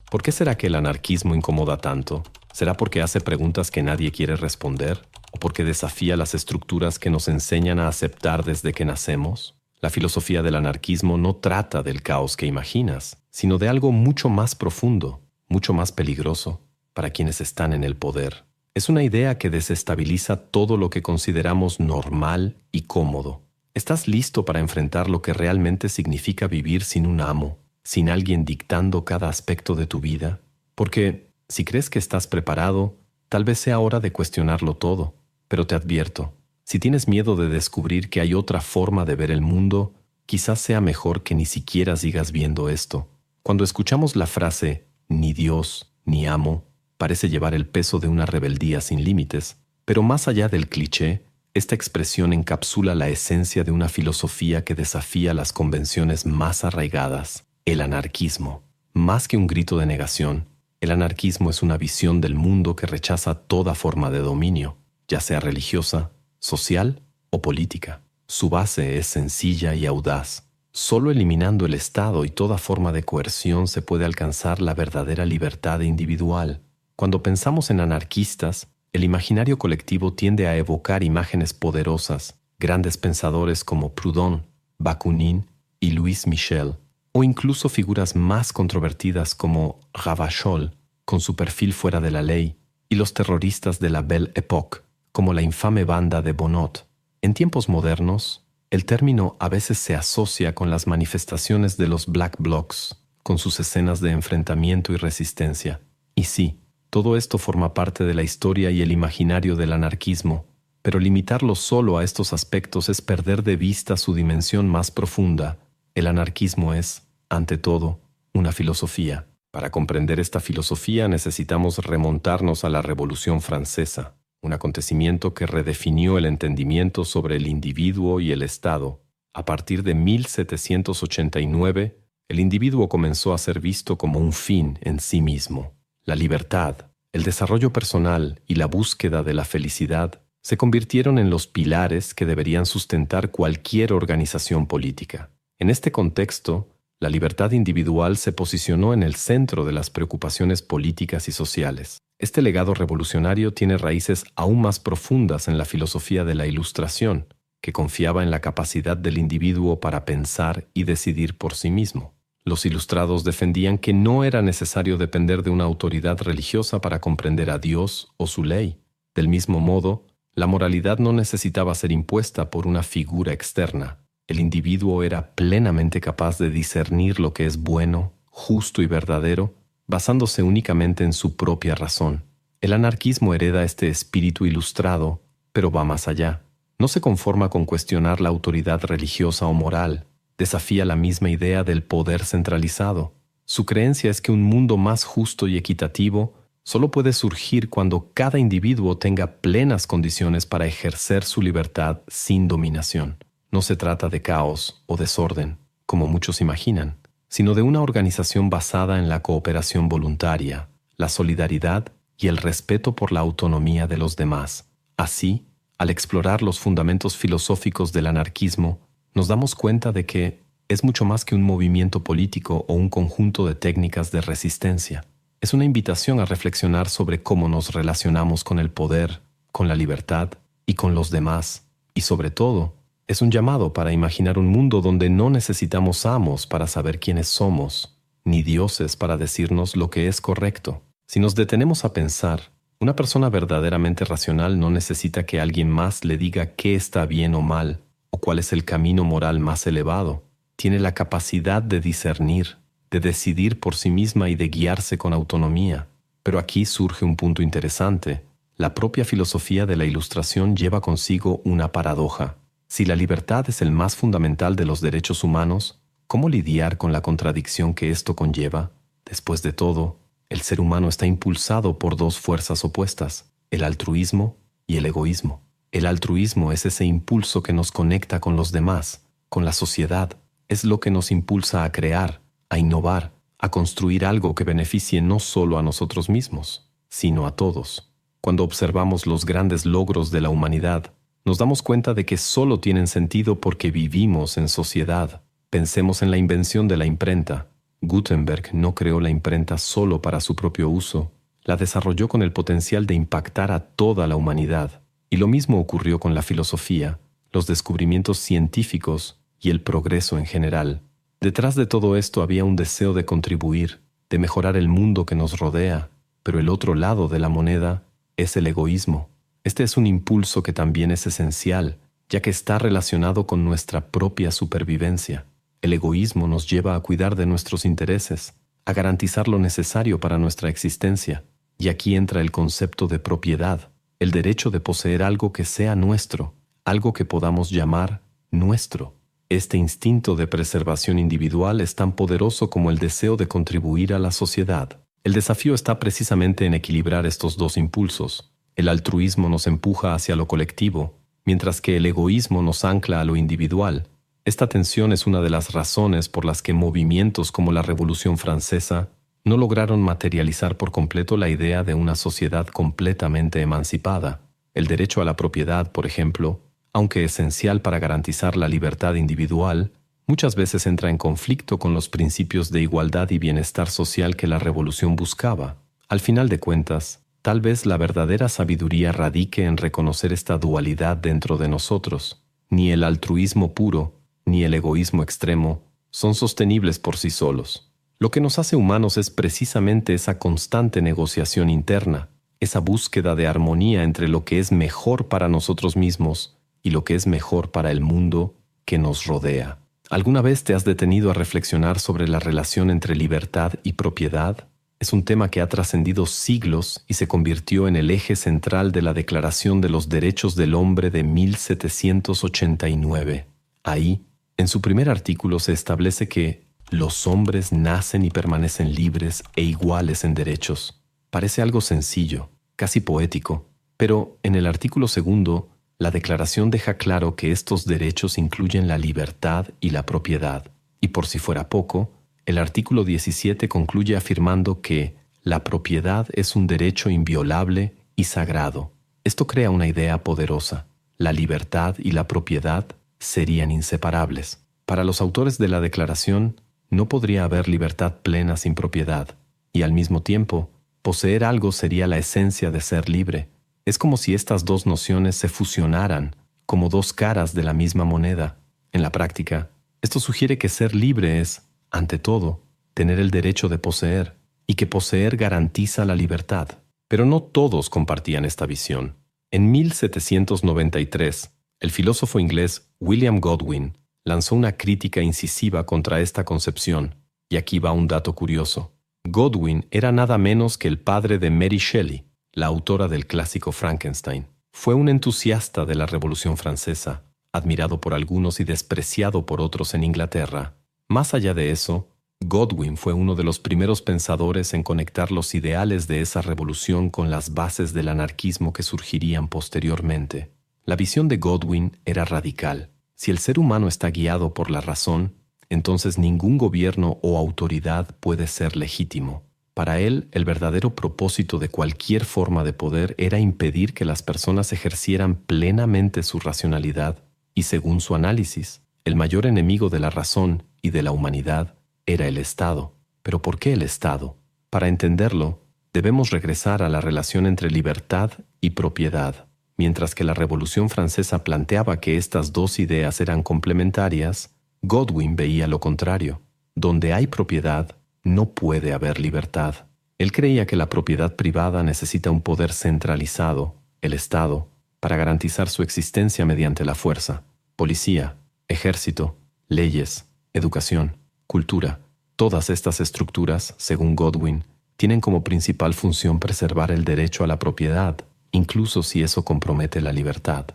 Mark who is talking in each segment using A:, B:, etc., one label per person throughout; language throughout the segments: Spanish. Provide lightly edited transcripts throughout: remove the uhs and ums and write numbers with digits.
A: ¿Por qué será que el anarquismo incomoda tanto? ¿Será porque hace preguntas que nadie quiere responder? ¿O porque desafía las estructuras que nos enseñan a aceptar desde que nacemos? La filosofía del anarquismo no trata del caos que imaginas, sino de algo mucho más profundo, mucho más peligroso, para quienes están en el poder. Es una idea que desestabiliza todo lo que consideramos normal y cómodo. ¿Estás listo para enfrentar lo que realmente significa vivir sin un amo, sin alguien dictando cada aspecto de tu vida? Porque si crees que estás preparado, tal vez sea hora de cuestionarlo todo. Pero te advierto, si tienes miedo de descubrir que hay otra forma de ver el mundo, quizás sea mejor que ni siquiera sigas viendo esto. Cuando escuchamos la frase «ni Dios, ni amo», parece llevar el peso de una rebeldía sin límites, pero más allá del cliché, esta expresión encapsula la esencia de una filosofía que desafía las convenciones más arraigadas, el anarquismo. Más que un grito de negación, el anarquismo es una visión del mundo que rechaza toda forma de dominio, ya sea religiosa, social o política. Su base es sencilla y audaz. Solo eliminando el Estado y toda forma de coerción se puede alcanzar la verdadera libertad individual. Cuando pensamos en anarquistas, el imaginario colectivo tiende a evocar imágenes poderosas, grandes pensadores como Proudhon, Bakunin y Louis Michel, o incluso figuras más controvertidas como Ravachol, con su perfil fuera de la ley, y los terroristas de la Belle Époque, como la infame banda de Bonnot. En tiempos modernos, el término a veces se asocia con las manifestaciones de los Black Blocs, con sus escenas de enfrentamiento y resistencia. Y sí, todo esto forma parte de la historia y el imaginario del anarquismo, pero limitarlo solo a estos aspectos es perder de vista su dimensión más profunda. El anarquismo es, ante todo, una filosofía. Para comprender esta filosofía necesitamos remontarnos a la Revolución Francesa, un acontecimiento que redefinió el entendimiento sobre el individuo y el Estado. A partir de 1789, el individuo comenzó a ser visto como un fin en sí mismo. La libertad, el desarrollo personal y la búsqueda de la felicidad se convirtieron en los pilares que deberían sustentar cualquier organización política. En este contexto, la libertad individual se posicionó en el centro de las preocupaciones políticas y sociales. Este legado revolucionario tiene raíces aún más profundas en la filosofía de la Ilustración, que confiaba en la capacidad del individuo para pensar y decidir por sí mismo. Los ilustrados defendían que no era necesario depender de una autoridad religiosa para comprender a Dios o su ley. Del mismo modo, la moralidad no necesitaba ser impuesta por una figura externa. El individuo era plenamente capaz de discernir lo que es bueno, justo y verdadero, basándose únicamente en su propia razón. El anarquismo hereda este espíritu ilustrado, pero va más allá. No se conforma con cuestionar la autoridad religiosa o moral. Desafía la misma idea del poder centralizado. Su creencia es que un mundo más justo y equitativo solo puede surgir cuando cada individuo tenga plenas condiciones para ejercer su libertad sin dominación. No se trata de caos o desorden, como muchos imaginan, sino de una organización basada en la cooperación voluntaria, la solidaridad y el respeto por la autonomía de los demás. Así, al explorar los fundamentos filosóficos del anarquismo, nos damos cuenta de que es mucho más que un movimiento político o un conjunto de técnicas de resistencia. Es una invitación a reflexionar sobre cómo nos relacionamos con el poder, con la libertad y con los demás. Y sobre todo, es un llamado para imaginar un mundo donde no necesitamos amos para saber quiénes somos, ni dioses para decirnos lo que es correcto. Si nos detenemos a pensar, una persona verdaderamente racional no necesita que alguien más le diga qué está bien o mal, o cuál es el camino moral más elevado. Tiene la capacidad de discernir, de decidir por sí misma y de guiarse con autonomía. Pero aquí surge un punto interesante. La propia filosofía de la Ilustración lleva consigo una paradoja. Si la libertad es el más fundamental de los derechos humanos, ¿cómo lidiar con la contradicción que esto conlleva? Después de todo, el ser humano está impulsado por dos fuerzas opuestas, el altruismo y el egoísmo. El altruismo es ese impulso que nos conecta con los demás, con la sociedad. Es lo que nos impulsa a crear, a innovar, a construir algo que beneficie no solo a nosotros mismos, sino a todos. Cuando observamos los grandes logros de la humanidad, nos damos cuenta de que solo tienen sentido porque vivimos en sociedad. Pensemos en la invención de la imprenta. Gutenberg no creó la imprenta solo para su propio uso, la desarrolló con el potencial de impactar a toda la humanidad. Y lo mismo ocurrió con la filosofía, los descubrimientos científicos y el progreso en general. Detrás de todo esto había un deseo de contribuir, de mejorar el mundo que nos rodea, pero el otro lado de la moneda es el egoísmo. Este es un impulso que también es esencial, ya que está relacionado con nuestra propia supervivencia. El egoísmo nos lleva a cuidar de nuestros intereses, a garantizar lo necesario para nuestra existencia. Y aquí entra el concepto de propiedad, el derecho de poseer algo que sea nuestro, algo que podamos llamar nuestro. Este instinto de preservación individual es tan poderoso como el deseo de contribuir a la sociedad. El desafío está precisamente en equilibrar estos dos impulsos. El altruismo nos empuja hacia lo colectivo, mientras que el egoísmo nos ancla a lo individual. Esta tensión es una de las razones por las que movimientos como la Revolución Francesa no lograron materializar por completo la idea de una sociedad completamente emancipada. El derecho a la propiedad, por ejemplo, aunque esencial para garantizar la libertad individual, muchas veces entra en conflicto con los principios de igualdad y bienestar social que la revolución buscaba. Al final de cuentas, tal vez la verdadera sabiduría radique en reconocer esta dualidad dentro de nosotros. Ni el altruismo puro, ni el egoísmo extremo son sostenibles por sí solos. Lo que nos hace humanos es precisamente esa constante negociación interna, esa búsqueda de armonía entre lo que es mejor para nosotros mismos y lo que es mejor para el mundo que nos rodea. ¿Alguna vez te has detenido a reflexionar sobre la relación entre libertad y propiedad? Es un tema que ha trascendido siglos y se convirtió en el eje central de la Declaración de los Derechos del Hombre de 1789. Ahí, en su primer artículo se establece que los hombres nacen y permanecen libres e iguales en derechos. Parece algo sencillo, casi poético, pero en el artículo segundo, la Declaración deja claro que estos derechos incluyen la libertad y la propiedad. Y por si fuera poco, el artículo 17 concluye afirmando que la propiedad es un derecho inviolable y sagrado. Esto crea una idea poderosa. La libertad y la propiedad serían inseparables. Para los autores de la Declaración, no podría haber libertad plena sin propiedad, y al mismo tiempo, poseer algo sería la esencia de ser libre. Es como si estas dos nociones se fusionaran, como dos caras de la misma moneda. En la práctica, esto sugiere que ser libre es, ante todo, tener el derecho de poseer, y que poseer garantiza la libertad. Pero no todos compartían esta visión. En 1793, el filósofo inglés William Godwin lanzó una crítica incisiva contra esta concepción, y aquí va un dato curioso. Godwin era nada menos que el padre de Mary Shelley, la autora del clásico Frankenstein. Fue un entusiasta de la Revolución Francesa, admirado por algunos y despreciado por otros en Inglaterra. Más allá de eso, Godwin fue uno de los primeros pensadores en conectar los ideales de esa revolución con las bases del anarquismo que surgirían posteriormente. La visión de Godwin era radical. Si el ser humano está guiado por la razón, entonces ningún gobierno o autoridad puede ser legítimo. Para él, el verdadero propósito de cualquier forma de poder era impedir que las personas ejercieran plenamente su racionalidad, y según su análisis, el mayor enemigo de la razón y de la humanidad era el Estado. ¿Pero por qué el Estado? Para entenderlo, debemos regresar a la relación entre libertad y propiedad. Mientras que la Revolución Francesa planteaba que estas dos ideas eran complementarias, Godwin veía lo contrario. Donde hay propiedad, no puede haber libertad. Él creía que la propiedad privada necesita un poder centralizado, el Estado, para garantizar su existencia mediante la fuerza. Policía, ejército, leyes, educación, cultura. Todas estas estructuras, según Godwin, tienen como principal función preservar el derecho a la propiedad, incluso si eso compromete la libertad.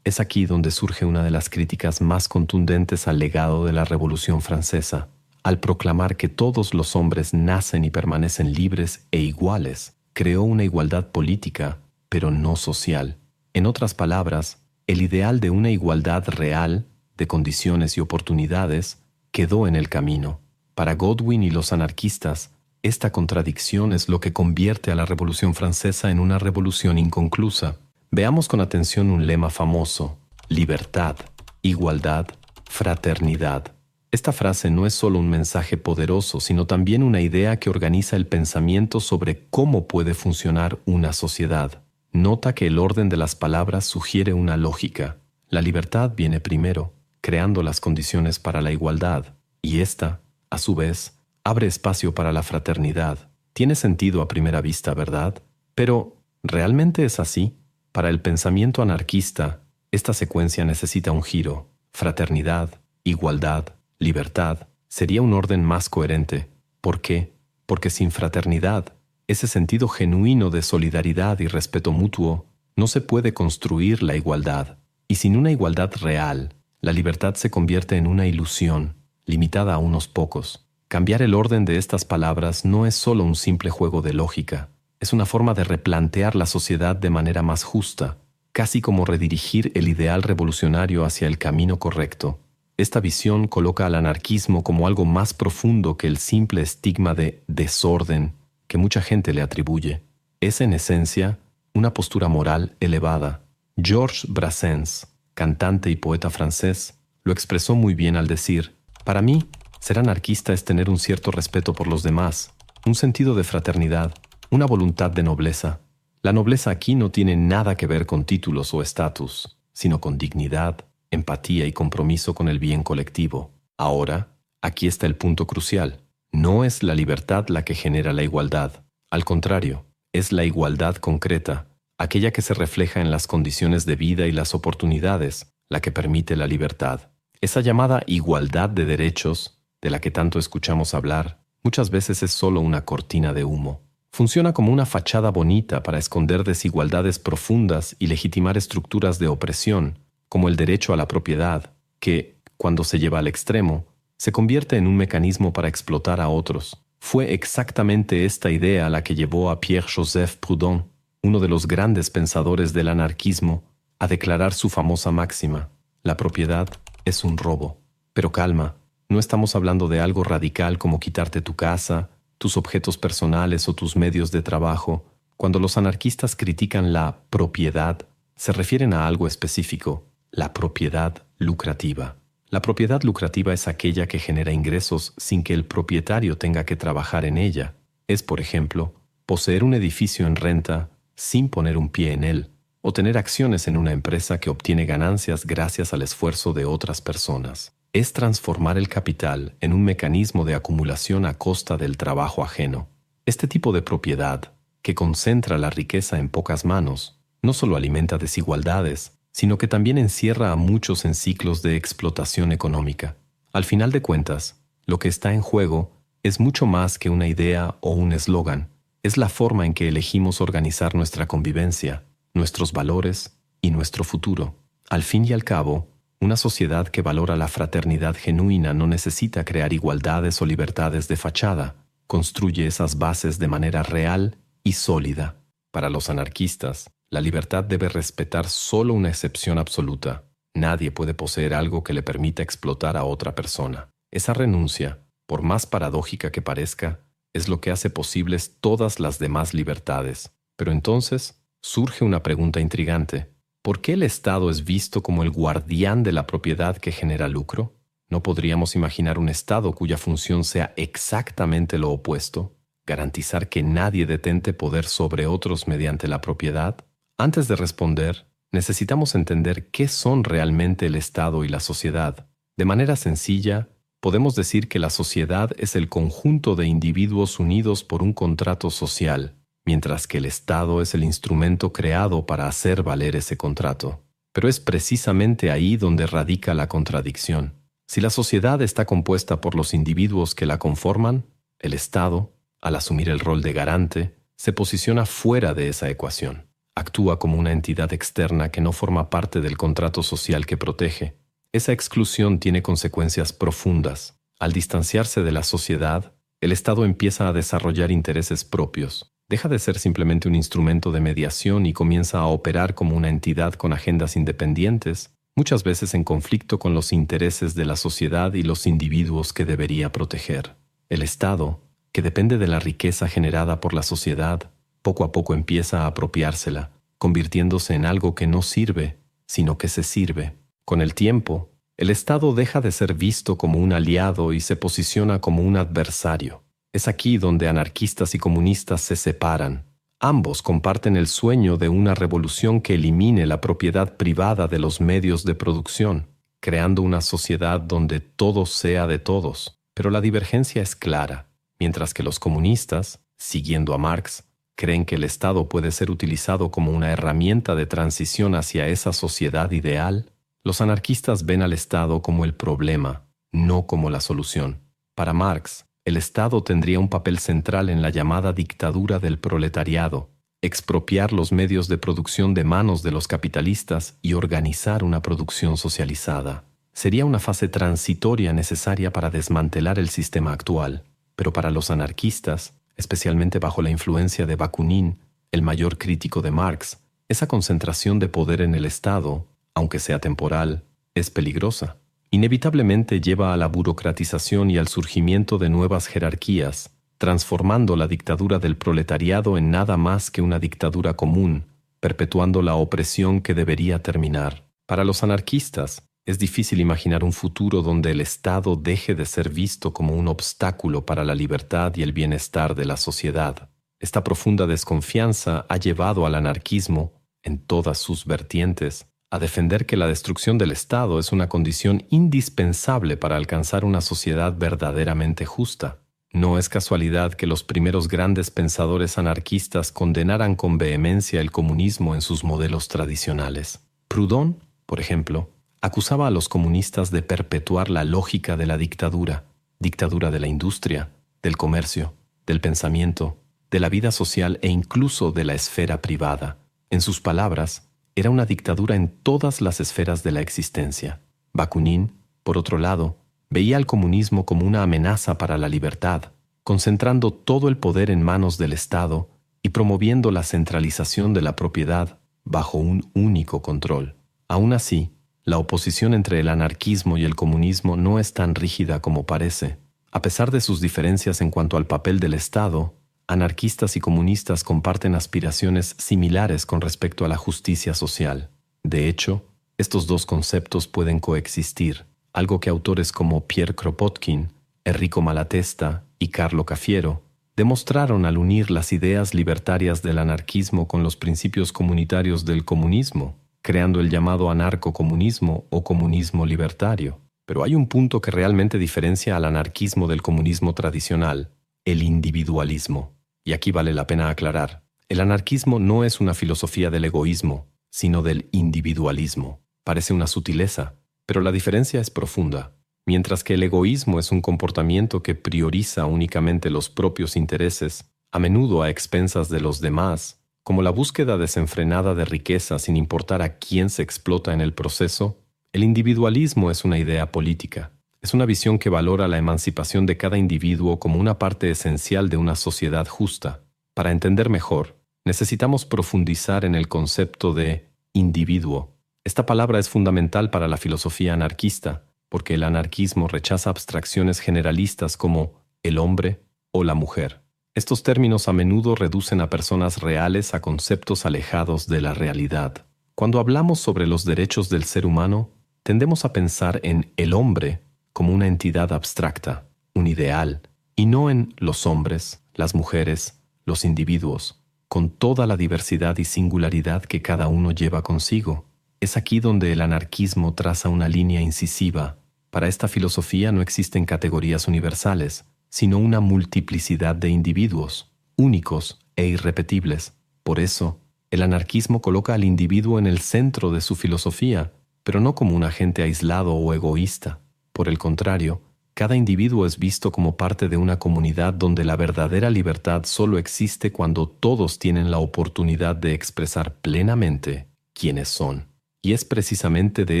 A: Es aquí donde surge una de las críticas más contundentes al legado de la Revolución Francesa. Al proclamar que todos los hombres nacen y permanecen libres e iguales, creó una igualdad política, pero no social. En otras palabras, el ideal de una igualdad real, de condiciones y oportunidades, quedó en el camino. Para Godwin y los anarquistas, esta contradicción es lo que convierte a la Revolución Francesa en una revolución inconclusa. Veamos con atención un lema famoso: libertad, igualdad, fraternidad. Esta frase no es solo un mensaje poderoso, sino también una idea que organiza el pensamiento sobre cómo puede funcionar una sociedad. Nota que el orden de las palabras sugiere una lógica. La libertad viene primero, creando las condiciones para la igualdad, y esta, a su vez, abre espacio para la fraternidad. Tiene sentido a primera vista, ¿verdad? Pero, ¿realmente es así? Para el pensamiento anarquista, esta secuencia necesita un giro. Fraternidad, igualdad, libertad, sería un orden más coherente. ¿Por qué? Porque sin fraternidad, ese sentido genuino de solidaridad y respeto mutuo, no se puede construir la igualdad. Y sin una igualdad real, la libertad se convierte en una ilusión, limitada a unos pocos. Cambiar el orden de estas palabras no es solo un simple juego de lógica, es una forma de replantear la sociedad de manera más justa, casi como redirigir el ideal revolucionario hacia el camino correcto. Esta visión coloca al anarquismo como algo más profundo que el simple estigma de desorden que mucha gente le atribuye. Es en esencia una postura moral elevada. Georges Brassens, cantante y poeta francés, lo expresó muy bien al decir: «Para mí, ser anarquista es tener un cierto respeto por los demás, un sentido de fraternidad, una voluntad de nobleza. La nobleza aquí no tiene nada que ver con títulos o estatus, sino con dignidad, empatía y compromiso con el bien colectivo». Ahora, aquí está el punto crucial. No es la libertad la que genera la igualdad. Al contrario, es la igualdad concreta, aquella que se refleja en las condiciones de vida y las oportunidades, la que permite la libertad. Esa llamada igualdad de derechos, de la que tanto escuchamos hablar, muchas veces es solo una cortina de humo. Funciona como una fachada bonita para esconder desigualdades profundas y legitimar estructuras de opresión, como el derecho a la propiedad, que, cuando se lleva al extremo, se convierte en un mecanismo para explotar a otros. Fue exactamente esta idea la que llevó a Pierre-Joseph Proudhon, uno de los grandes pensadores del anarquismo, a declarar su famosa máxima: la propiedad es un robo. Pero calma, no estamos hablando de algo radical como quitarte tu casa, tus objetos personales o tus medios de trabajo. Cuando los anarquistas critican la propiedad, se refieren a algo específico: la propiedad lucrativa. La propiedad lucrativa es aquella que genera ingresos sin que el propietario tenga que trabajar en ella. Es, por ejemplo, poseer un edificio en renta sin poner un pie en él, o tener acciones en una empresa que obtiene ganancias gracias al esfuerzo de otras personas. Es transformar el capital en un mecanismo de acumulación a costa del trabajo ajeno. Este tipo de propiedad, que concentra la riqueza en pocas manos, no solo alimenta desigualdades, sino que también encierra a muchos en ciclos de explotación económica. Al final de cuentas, lo que está en juego es mucho más que una idea o un eslogan. Es la forma en que elegimos organizar nuestra convivencia, nuestros valores y nuestro futuro. Al fin y al cabo, una sociedad que valora la fraternidad genuina no necesita crear igualdades o libertades de fachada. Construye esas bases de manera real y sólida. Para los anarquistas, la libertad debe respetar solo una excepción absoluta. Nadie puede poseer algo que le permita explotar a otra persona. Esa renuncia, por más paradójica que parezca, es lo que hace posibles todas las demás libertades. Pero entonces surge una pregunta intrigante. ¿Por qué el Estado es visto como el guardián de la propiedad que genera lucro? ¿No podríamos imaginar un Estado cuya función sea exactamente lo opuesto? ¿Garantizar que nadie detente poder sobre otros mediante la propiedad? Antes de responder, necesitamos entender qué son realmente el Estado y la sociedad. De manera sencilla, podemos decir que la sociedad es el conjunto de individuos unidos por un contrato social, mientras que el Estado es el instrumento creado para hacer valer ese contrato. Pero es precisamente ahí donde radica la contradicción. Si la sociedad está compuesta por los individuos que la conforman, el Estado, al asumir el rol de garante, se posiciona fuera de esa ecuación. Actúa como una entidad externa que no forma parte del contrato social que protege. Esa exclusión tiene consecuencias profundas. Al distanciarse de la sociedad, el Estado empieza a desarrollar intereses propios. Deja de ser simplemente un instrumento de mediación y comienza a operar como una entidad con agendas independientes, muchas veces en conflicto con los intereses de la sociedad y los individuos que debería proteger. El Estado, que depende de la riqueza generada por la sociedad, poco a poco empieza a apropiársela, convirtiéndose en algo que no sirve, sino que se sirve. Con el tiempo, El Estado deja de ser visto como un aliado y se posiciona como un adversario. Es aquí donde anarquistas y comunistas se separan. Ambos comparten el sueño de una revolución que elimine la propiedad privada de los medios de producción, creando una sociedad donde todo sea de todos. Pero la divergencia es clara. Mientras que los comunistas, siguiendo a Marx, creen que el Estado puede ser utilizado como una herramienta de transición hacia esa sociedad ideal, los anarquistas ven al Estado como el problema, no como la solución. Para Marx, el Estado tendría un papel central en la llamada dictadura del proletariado, expropiar los medios de producción de manos de los capitalistas y organizar una producción socializada. Sería una fase transitoria necesaria para desmantelar el sistema actual, pero para los anarquistas, especialmente bajo la influencia de Bakunin, el mayor crítico de Marx, esa concentración de poder en el Estado, aunque sea temporal, es peligrosa. Inevitablemente lleva a la burocratización y al surgimiento de nuevas jerarquías, transformando la dictadura del proletariado en nada más que una dictadura común, perpetuando la opresión que debería terminar. Para los anarquistas, es difícil imaginar un futuro donde el Estado deje de ser visto como un obstáculo para la libertad y el bienestar de la sociedad. Esta profunda desconfianza ha llevado al anarquismo, en todas sus vertientes, a defender que la destrucción del Estado es una condición indispensable para alcanzar una sociedad verdaderamente justa. No es casualidad que los primeros grandes pensadores anarquistas condenaran con vehemencia el comunismo en sus modelos tradicionales. Proudhon, por ejemplo, acusaba a los comunistas de perpetuar la lógica de la dictadura de la industria, del comercio, del pensamiento, de la vida social e incluso de la esfera privada. En sus palabras, era una dictadura en todas las esferas de la existencia. Bakunin, por otro lado, veía al comunismo como una amenaza para la libertad, concentrando todo el poder en manos del Estado y promoviendo la centralización de la propiedad bajo un único control. Aún así, la oposición entre el anarquismo y el comunismo no es tan rígida como parece. A pesar de sus diferencias en cuanto al papel del Estado, anarquistas y comunistas comparten aspiraciones similares con respecto a la justicia social. De hecho, estos dos conceptos pueden coexistir, algo que autores como Pierre Kropotkin, Enrico Malatesta y Carlo Cafiero demostraron al unir las ideas libertarias del anarquismo con los principios comunitarios del comunismo, creando el llamado anarcocomunismo o comunismo libertario. Pero hay un punto que realmente diferencia al anarquismo del comunismo tradicional: el individualismo. Y aquí vale la pena aclarar, el anarquismo no es una filosofía del egoísmo, sino del individualismo. Parece una sutileza, pero la diferencia es profunda. Mientras que el egoísmo es un comportamiento que prioriza únicamente los propios intereses, a menudo a expensas de los demás, como la búsqueda desenfrenada de riqueza sin importar a quién se explota en el proceso, el individualismo es una idea política. Es una visión que valora la emancipación de cada individuo como una parte esencial de una sociedad justa. Para entender mejor, necesitamos profundizar en el concepto de individuo. Esta palabra es fundamental para la filosofía anarquista, porque el anarquismo rechaza abstracciones generalistas como el hombre o la mujer. Estos términos a menudo reducen a personas reales a conceptos alejados de la realidad. Cuando hablamos sobre los derechos del ser humano, tendemos a pensar en el hombre como una entidad abstracta, un ideal, y no en los hombres, las mujeres, los individuos, con toda la diversidad y singularidad que cada uno lleva consigo. Es aquí donde el anarquismo traza una línea incisiva. Para esta filosofía no existen categorías universales, sino una multiplicidad de individuos, únicos e irrepetibles. Por eso, el anarquismo coloca al individuo en el centro de su filosofía, pero no como un agente aislado o egoísta. Por el contrario, cada individuo es visto como parte de una comunidad donde la verdadera libertad solo existe cuando todos tienen la oportunidad de expresar plenamente quiénes son. Y es precisamente de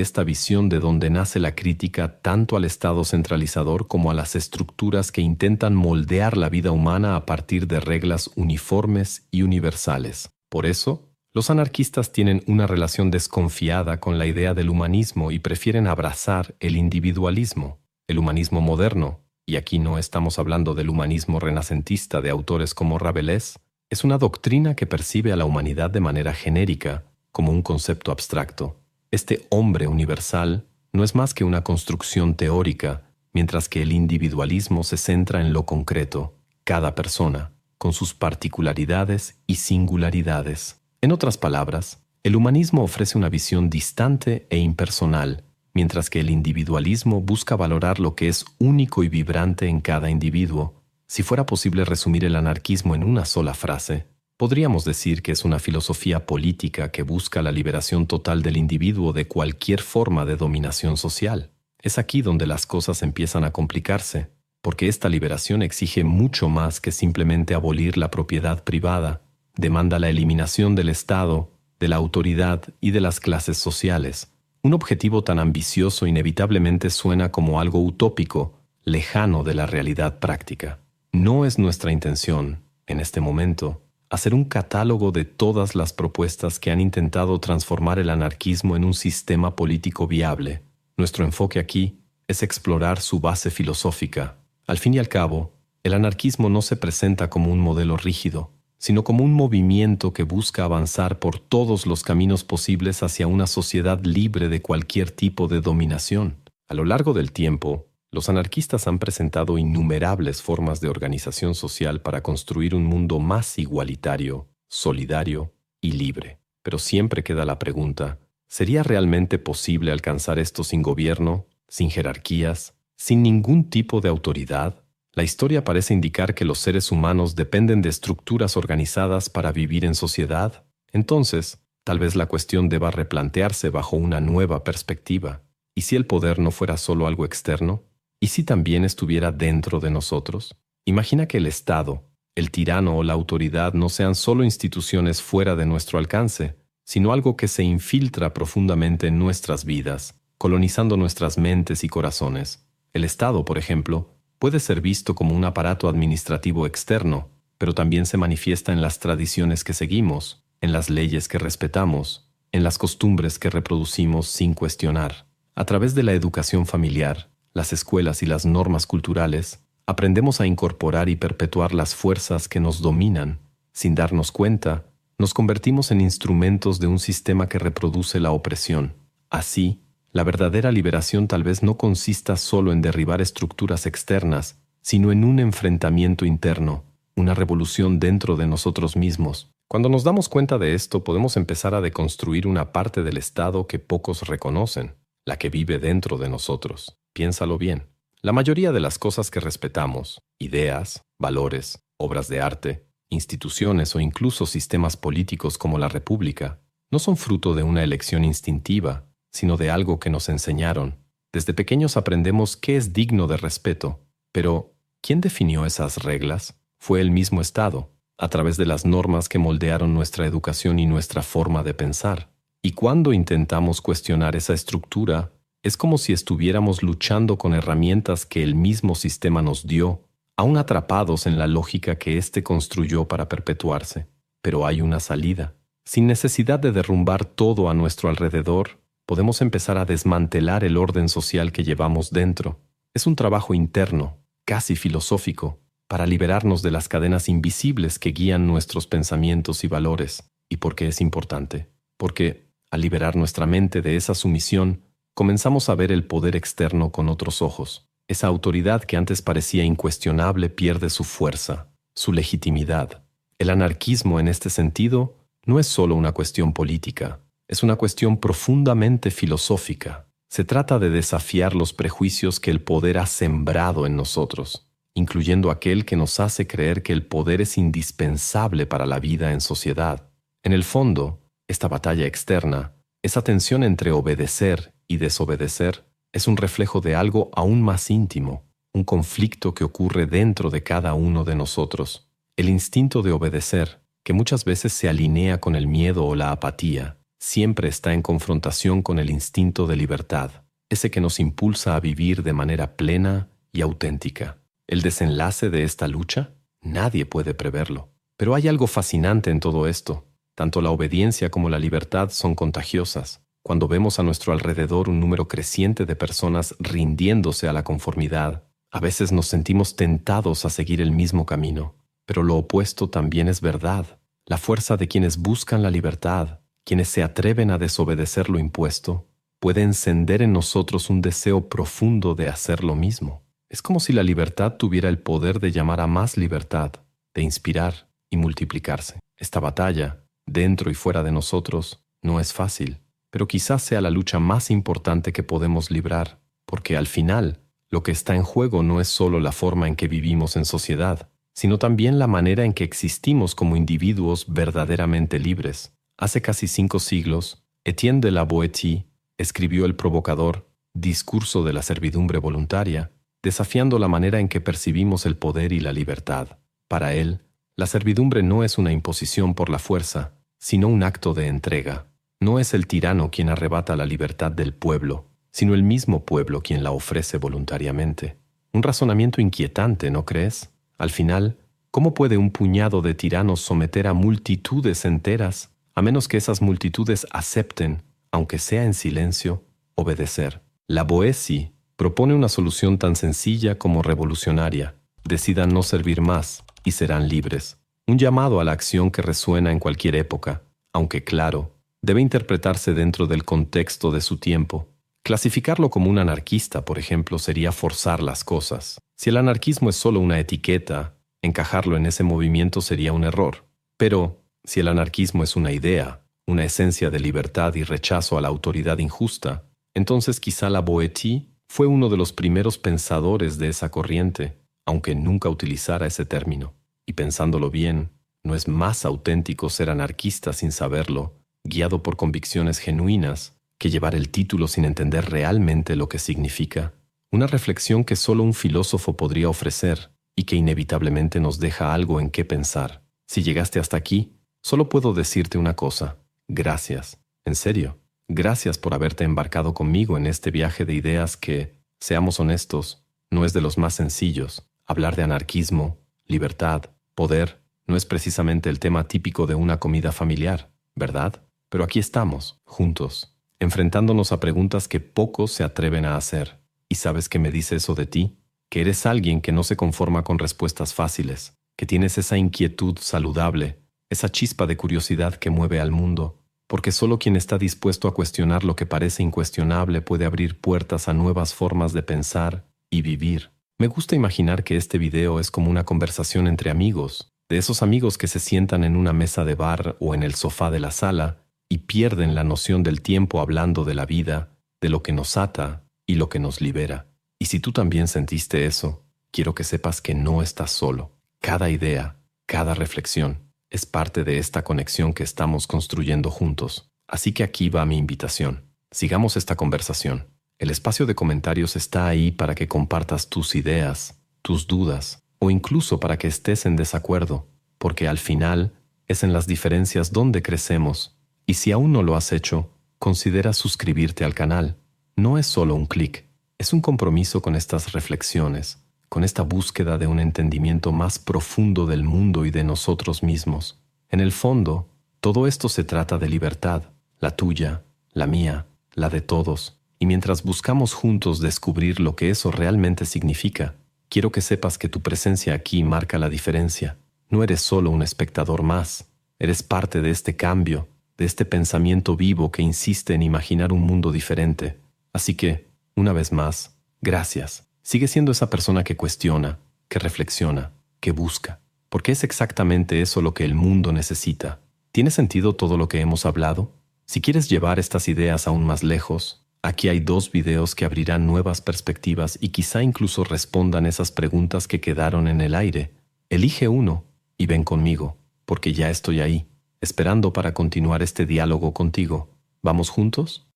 A: esta visión de donde nace la crítica tanto al Estado centralizador como a las estructuras que intentan moldear la vida humana a partir de reglas uniformes y universales. Por eso, los anarquistas tienen una relación desconfiada con la idea del humanismo y prefieren abrazar el individualismo. El humanismo moderno, y aquí no estamos hablando del humanismo renacentista de autores como Rabelais, es una doctrina que percibe a la humanidad de manera genérica, como un concepto abstracto. Este hombre universal no es más que una construcción teórica, mientras que el individualismo se centra en lo concreto, cada persona, con sus particularidades y singularidades. En otras palabras, el humanismo ofrece una visión distante e impersonal, mientras que el individualismo busca valorar lo que es único y vibrante en cada individuo. Si fuera posible resumir el anarquismo en una sola frase, podríamos decir que es una filosofía política que busca la liberación total del individuo de cualquier forma de dominación social. Es aquí donde las cosas empiezan a complicarse, porque esta liberación exige mucho más que simplemente abolir la propiedad privada. Demanda la eliminación del Estado, de la autoridad y de las clases sociales. Un objetivo tan ambicioso inevitablemente suena como algo utópico, lejano de la realidad práctica. No es nuestra intención, en este momento, hacer un catálogo de todas las propuestas que han intentado transformar el anarquismo en un sistema político viable. Nuestro enfoque aquí es explorar su base filosófica. Al fin y al cabo, el anarquismo no se presenta como un modelo rígido, sino como un movimiento que busca avanzar por todos los caminos posibles hacia una sociedad libre de cualquier tipo de dominación. A lo largo del tiempo, los anarquistas han presentado innumerables formas de organización social para construir un mundo más igualitario, solidario y libre. Pero siempre queda la pregunta, ¿sería realmente posible alcanzar esto sin gobierno, sin jerarquías, sin ningún tipo de autoridad? La historia parece indicar que los seres humanos dependen de estructuras organizadas para vivir en sociedad. Entonces, tal vez la cuestión deba replantearse bajo una nueva perspectiva. ¿Y si el poder no fuera solo algo externo? ¿Y si también estuviera dentro de nosotros? Imagina que el Estado, el tirano o la autoridad no sean solo instituciones fuera de nuestro alcance, sino algo que se infiltra profundamente en nuestras vidas, colonizando nuestras mentes y corazones. El Estado, por ejemplo, puede ser visto como un aparato administrativo externo, pero también se manifiesta en las tradiciones que seguimos, en las leyes que respetamos, en las costumbres que reproducimos sin cuestionar. A través de la educación familiar, las escuelas y las normas culturales, aprendemos a incorporar y perpetuar las fuerzas que nos dominan. Sin darnos cuenta, nos convertimos en instrumentos de un sistema que reproduce la opresión. Así, la verdadera liberación tal vez no consista solo en derribar estructuras externas, sino en un enfrentamiento interno, una revolución dentro de nosotros mismos. Cuando nos damos cuenta de esto, podemos empezar a deconstruir una parte del Estado que pocos reconocen, la que vive dentro de nosotros. Piénsalo bien. La mayoría de las cosas que respetamos, ideas, valores, obras de arte, instituciones o incluso sistemas políticos como la República, no son fruto de una elección instintiva, sino de algo que nos enseñaron. Desde pequeños aprendemos qué es digno de respeto, pero ¿quién definió esas reglas? Fue el mismo Estado, a través de las normas que moldearon nuestra educación y nuestra forma de pensar. Y cuando intentamos cuestionar esa estructura, es como si estuviéramos luchando con herramientas que el mismo sistema nos dio, aún atrapados en la lógica que éste construyó para perpetuarse. Pero hay una salida. Sin necesidad de derrumbar todo a nuestro alrededor, podemos empezar a desmantelar el orden social que llevamos dentro. Es un trabajo interno, casi filosófico, para liberarnos de las cadenas invisibles que guían nuestros pensamientos y valores. ¿Y por qué es importante? Porque, al liberar nuestra mente de esa sumisión, comenzamos a ver el poder externo con otros ojos. Esa autoridad que antes parecía incuestionable pierde su fuerza, su legitimidad. El anarquismo, en este sentido, no es solo una cuestión política. Es una cuestión profundamente filosófica. Se trata de desafiar los prejuicios que el poder ha sembrado en nosotros, incluyendo aquel que nos hace creer que el poder es indispensable para la vida en sociedad. En el fondo, esta batalla externa, esa tensión entre obedecer y desobedecer, es un reflejo de algo aún más íntimo, un conflicto que ocurre dentro de cada uno de nosotros. El instinto de obedecer, que muchas veces se alinea con el miedo o la apatía, siempre está en confrontación con el instinto de libertad, ese que nos impulsa a vivir de manera plena y auténtica. ¿El desenlace de esta lucha? Nadie puede preverlo. Pero hay algo fascinante en todo esto. Tanto la obediencia como la libertad son contagiosas. Cuando vemos a nuestro alrededor un número creciente de personas rindiéndose a la conformidad, a veces nos sentimos tentados a seguir el mismo camino. Pero lo opuesto también es verdad. La fuerza de quienes buscan la libertad, quienes se atreven a desobedecer lo impuesto, puede encender en nosotros un deseo profundo de hacer lo mismo. Es como si la libertad tuviera el poder de llamar a más libertad, de inspirar y multiplicarse. Esta batalla, dentro y fuera de nosotros, no es fácil, pero quizás sea la lucha más importante que podemos librar, porque al final, lo que está en juego no es solo la forma en que vivimos en sociedad, sino también la manera en que existimos como individuos verdaderamente libres. Hace casi 5 siglos, Etienne de la Boétie escribió el provocador Discurso de la servidumbre voluntaria, desafiando la manera en que percibimos el poder y la libertad. Para él, la servidumbre no es una imposición por la fuerza, sino un acto de entrega. No es el tirano quien arrebata la libertad del pueblo, sino el mismo pueblo quien la ofrece voluntariamente. Un razonamiento inquietante, ¿no crees? Al final, ¿cómo puede un puñado de tiranos someter a multitudes enteras, a menos que esas multitudes acepten, aunque sea en silencio, obedecer? La Boétie propone una solución tan sencilla como revolucionaria. Decidan no servir más y serán libres. Un llamado a la acción que resuena en cualquier época, aunque claro, debe interpretarse dentro del contexto de su tiempo. Clasificarlo como un anarquista, por ejemplo, sería forzar las cosas. Si el anarquismo es solo una etiqueta, encajarlo en ese movimiento sería un error. Pero, si el anarquismo es una idea, una esencia de libertad y rechazo a la autoridad injusta, entonces quizá la Boétie fue uno de los primeros pensadores de esa corriente, aunque nunca utilizara ese término. Y pensándolo bien, ¿no es más auténtico ser anarquista sin saberlo, guiado por convicciones genuinas, que llevar el título sin entender realmente lo que significa? Una reflexión que solo un filósofo podría ofrecer y que inevitablemente nos deja algo en qué pensar. Si llegaste hasta aquí, solo puedo decirte una cosa. Gracias. En serio. Gracias por haberte embarcado conmigo en este viaje de ideas que, seamos honestos, no es de los más sencillos. Hablar de anarquismo, libertad, poder, no es precisamente el tema típico de una comida familiar, ¿verdad? Pero aquí estamos, juntos, enfrentándonos a preguntas que pocos se atreven a hacer. ¿Y sabes qué me dice eso de ti? Que eres alguien que no se conforma con respuestas fáciles, que tienes esa inquietud saludable, esa chispa de curiosidad que mueve al mundo, porque solo quien está dispuesto a cuestionar lo que parece incuestionable puede abrir puertas a nuevas formas de pensar y vivir. Me gusta imaginar que este video es como una conversación entre amigos, de esos amigos que se sientan en una mesa de bar o en el sofá de la sala y pierden la noción del tiempo hablando de la vida, de lo que nos ata y lo que nos libera. Y si tú también sentiste eso, quiero que sepas que no estás solo. Cada idea, cada reflexión, es parte de esta conexión que estamos construyendo juntos. Así que aquí va mi invitación. Sigamos esta conversación. El espacio de comentarios está ahí para que compartas tus ideas, tus dudas, o incluso para que estés en desacuerdo, porque al final es en las diferencias donde crecemos. Y si aún no lo has hecho, considera suscribirte al canal. No es solo un clic, es un compromiso con estas reflexiones, con esta búsqueda de un entendimiento más profundo del mundo y de nosotros mismos. En el fondo, todo esto se trata de libertad, la tuya, la mía, la de todos. Y mientras buscamos juntos descubrir lo que eso realmente significa, quiero que sepas que tu presencia aquí marca la diferencia. No eres solo un espectador más, eres parte de este cambio, de este pensamiento vivo que insiste en imaginar un mundo diferente. Así que, una vez más, gracias. Sigue siendo esa persona que cuestiona, que reflexiona, que busca, porque es exactamente eso lo que el mundo necesita. ¿Tiene sentido todo lo que hemos hablado? Si quieres llevar estas ideas aún más lejos, aquí hay 2 videos que abrirán nuevas perspectivas y quizá incluso respondan esas preguntas que quedaron en el aire. Elige uno y ven conmigo, porque ya estoy ahí, esperando para continuar este diálogo contigo. ¿Vamos juntos?